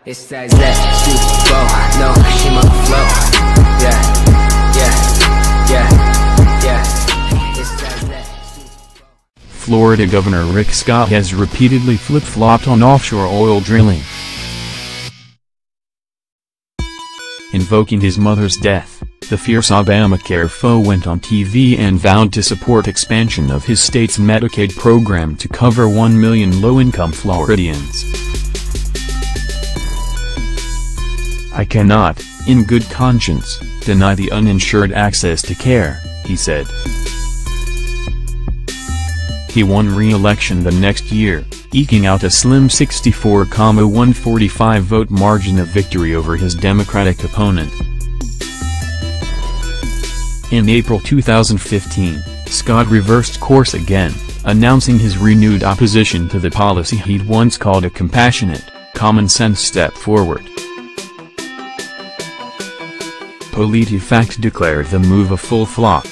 It's that flow, no, she my flow. Yeah, yeah, yeah, yeah. It's that Florida Governor Rick Scott has repeatedly flip-flopped on offshore oil drilling. Invoking his mother's death, the fierce Obamacare foe went on TV and vowed to support expansion of his state's Medicaid program to cover 1 million low-income Floridians. "I cannot, in good conscience, deny the uninsured access to care," he said. He won re-election the next year, eking out a slim 64,145 vote margin of victory over his Democratic opponent. In April 2015, Scott reversed course again, announcing his renewed opposition to the policy he'd once called a compassionate, common-sense step forward. PolitiFact declared the move a full flop.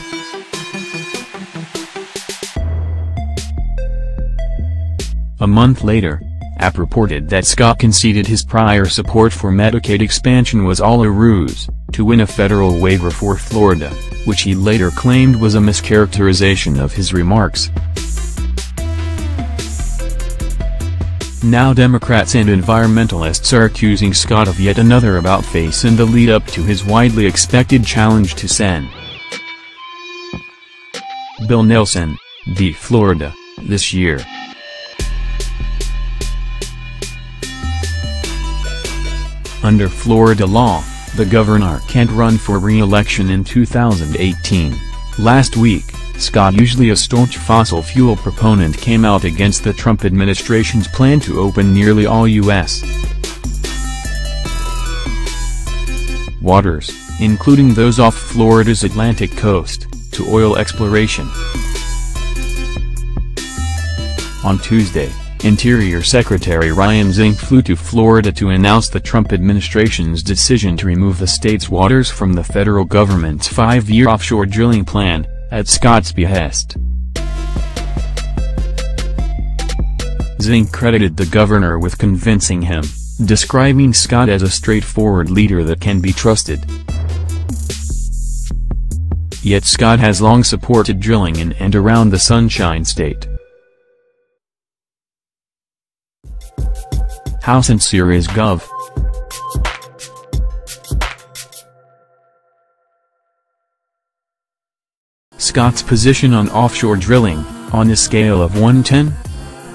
A month later, AP reported that Scott conceded his prior support for Medicaid expansion was all a ruse, to win a federal waiver for Florida, which he later claimed was a mischaracterization of his remarks. Now Democrats and environmentalists are accusing Scott of yet another about-face in the lead-up to his widely expected challenge to Sen. Bill Nelson, D. Florida, this year. Under Florida law, the governor can't run for re-election in 2018. Last week, Scott, usually a staunch fossil fuel proponent, came out against the Trump administration's plan to open nearly all U.S. waters, including those off Florida's Atlantic coast, to oil exploration. On Tuesday, Interior Secretary Ryan Zinke flew to Florida to announce the Trump administration's decision to remove the state's waters from the federal government's 5-year offshore drilling plan, at Scott's behest. Zinke credited the governor with convincing him, describing Scott as a straightforward leader that can be trusted. Yet Scott has long supported drilling in and around the Sunshine State. How sincere is Gov? Scott's position on offshore drilling, on a scale of 1-10?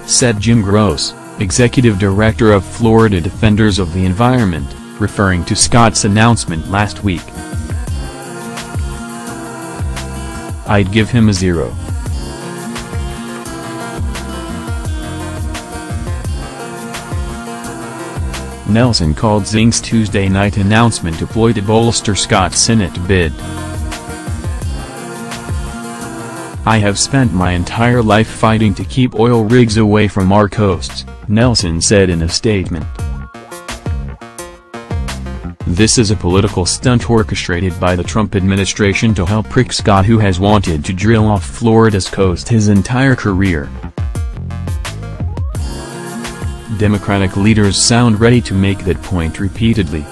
Said Jim Gross, executive director of Florida Defenders of the Environment, referring to Scott's announcement last week. "I'd give him a 0. Nelson called Zinke's Tuesday night announcement a ploy to bolster Scott's Senate bid. "I have spent my entire life fighting to keep oil rigs away from our coasts," Nelson said in a statement. "This is a political stunt orchestrated by the Trump administration to help prick Scott, who has wanted to drill off Florida's coast his entire career." Democratic leaders sound ready to make that point repeatedly.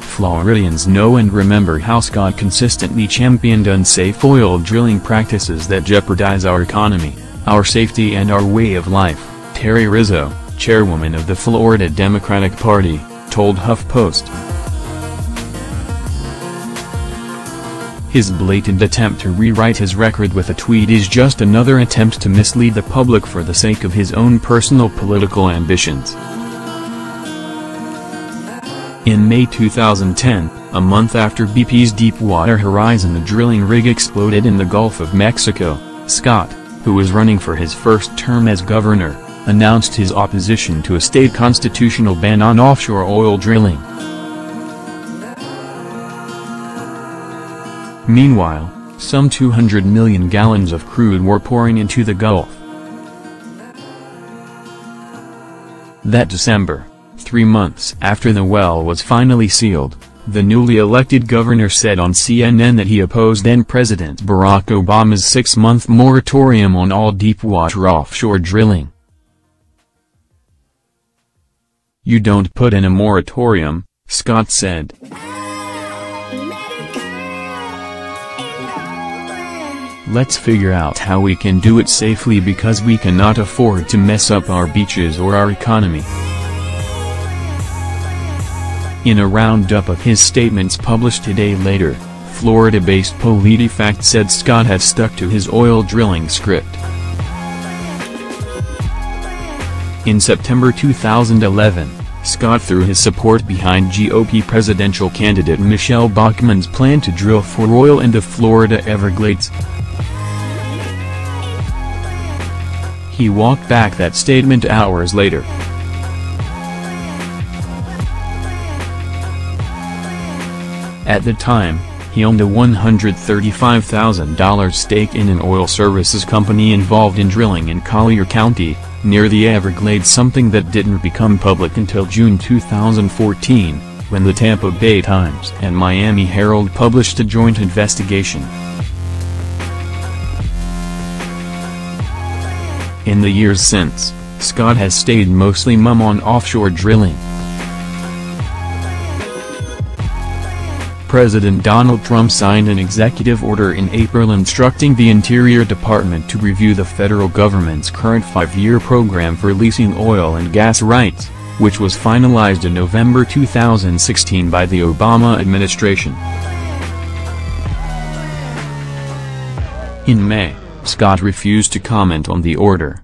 Floridians know and remember how Scott consistently championed unsafe oil drilling practices that jeopardize our economy, our safety and our way of life, Terry Rizzo, chairwoman of the Florida Democratic Party, told HuffPost. His blatant attempt to rewrite his record with a tweet is just another attempt to mislead the public for the sake of his own personal political ambitions. In May 2010, a month after BP's Deepwater Horizon drilling rig exploded in the Gulf of Mexico, Scott, who was running for his first term as governor, announced his opposition to a state constitutional ban on offshore oil drilling. Meanwhile, some 200 million gallons of crude were pouring into the Gulf. That December, 3 months after the well was finally sealed, the newly elected governor said on CNN that he opposed then-President Barack Obama's 6-month moratorium on all deepwater offshore drilling. "You don't put in a moratorium," Scott said. "Let's figure out how we can do it safely because we cannot afford to mess up our beaches or our economy." In a roundup of his statements published a day later, Florida-based PolitiFact said Scott had stuck to his oil drilling script. In September 2011, Scott threw his support behind GOP presidential candidate Michelle Bachmann's plan to drill for oil in the Florida Everglades. He walked back that statement hours later. At the time, he owned a $135,000 stake in an oil services company involved in drilling in Collier County, near the Everglades, something that didn't become public until June 2014, when the Tampa Bay Times and Miami Herald published a joint investigation. In the years since, Scott has stayed mostly mum on offshore drilling. President Donald Trump signed an executive order in April instructing the Interior Department to review the federal government's current 5-year program for leasing oil and gas rights, which was finalized in November 2016 by the Obama administration. In May, Scott refused to comment on the order.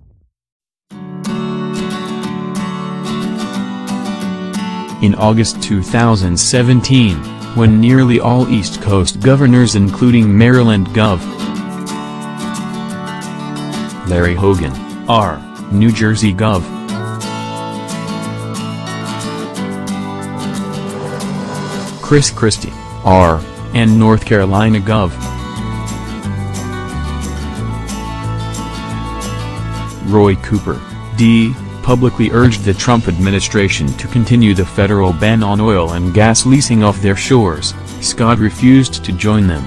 In August 2017, when nearly all East Coast governors including Maryland Gov. Larry Hogan, R., New Jersey Gov. Chris Christie, R., and North Carolina Gov. Roy Cooper, D., publicly urged the Trump administration to continue the federal ban on oil and gas leasing off their shores. Scott refused to join them.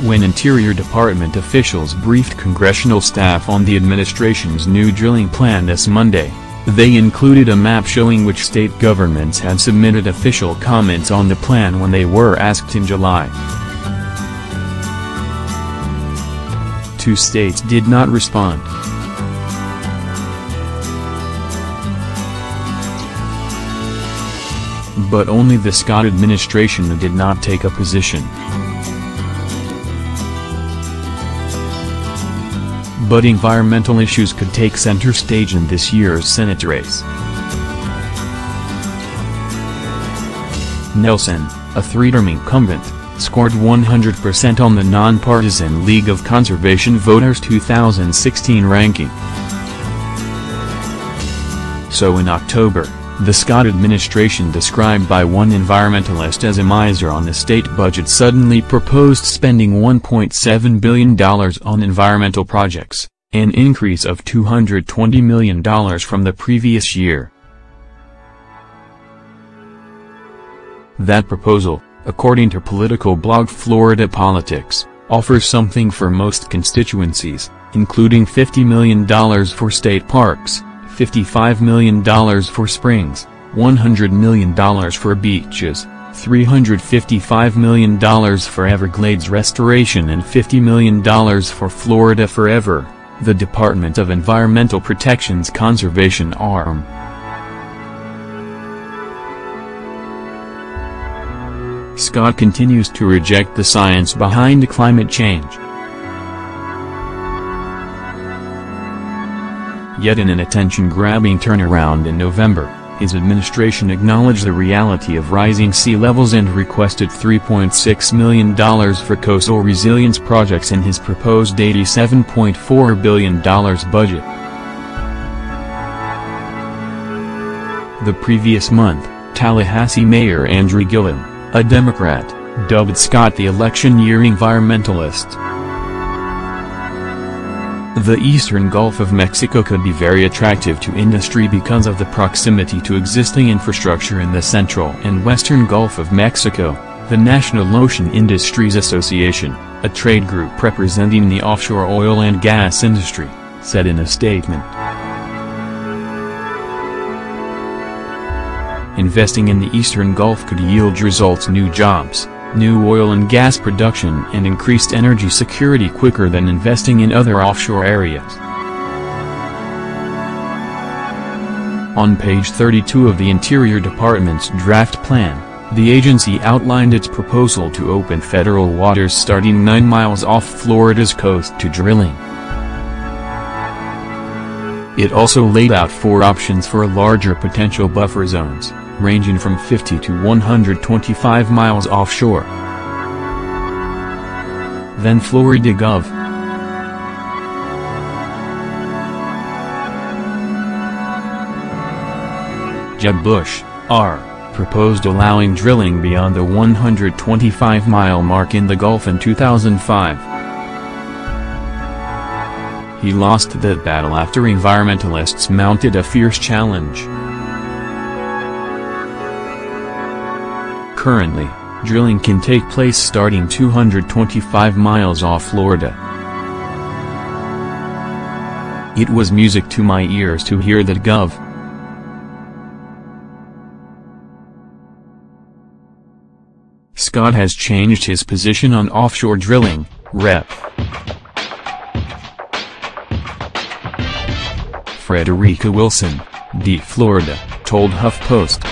When Interior Department officials briefed congressional staff on the administration's new drilling plan this Monday, they included a map showing which state governments had submitted official comments on the plan when they were asked in July. 2 states did not respond. But only the Scott administration did not take a position. But environmental issues could take center stage in this year's Senate race. Nelson, a 3-term incumbent, scored 100% on the nonpartisan League of Conservation Voters 2016 ranking. So in October, the Scott administration, described by one environmentalist as a miser on the state budget, suddenly proposed spending $1.7 billion on environmental projects, an increase of $220 million from the previous year. That proposal, according to political blog Florida Politics, offers something for most constituencies, including $50 million for state parks, $55 million for springs, $100 million for beaches, $355 million for Everglades restoration and $50 million for Florida Forever, the Department of Environmental Protection's conservation arm. Scott continues to reject the science behind climate change. Yet in an attention-grabbing turnaround in November, his administration acknowledged the reality of rising sea levels and requested $3.6 million for coastal resilience projects in his proposed $87.4 billion budget. The previous month, Tallahassee Mayor Andrew Gillum, a Democrat, dubbed Scott the election-year environmentalist. The eastern Gulf of Mexico could be very attractive to industry because of the proximity to existing infrastructure in the central and western Gulf of Mexico, the National Ocean Industries Association, a trade group representing the offshore oil and gas industry, said in a statement. Investing in the Eastern Gulf could yield results: new jobs, new oil and gas production, and increased energy security quicker than investing in other offshore areas. On page 32 of the Interior Department's draft plan, the agency outlined its proposal to open federal waters starting 9 miles off Florida's coast to drilling. It also laid out 4 options for larger potential buffer zones, ranging from 50 to 125 miles offshore. Then Florida Gov. Jeb Bush, R., proposed allowing drilling beyond the 125-mile mark in the Gulf in 2005. He lost that battle after environmentalists mounted a fierce challenge. Currently, drilling can take place starting 225 miles off Florida. It was music to my ears to hear that Gov. Scott has changed his position on offshore drilling. Rep. Frederica Wilson, D. Florida, told HuffPost.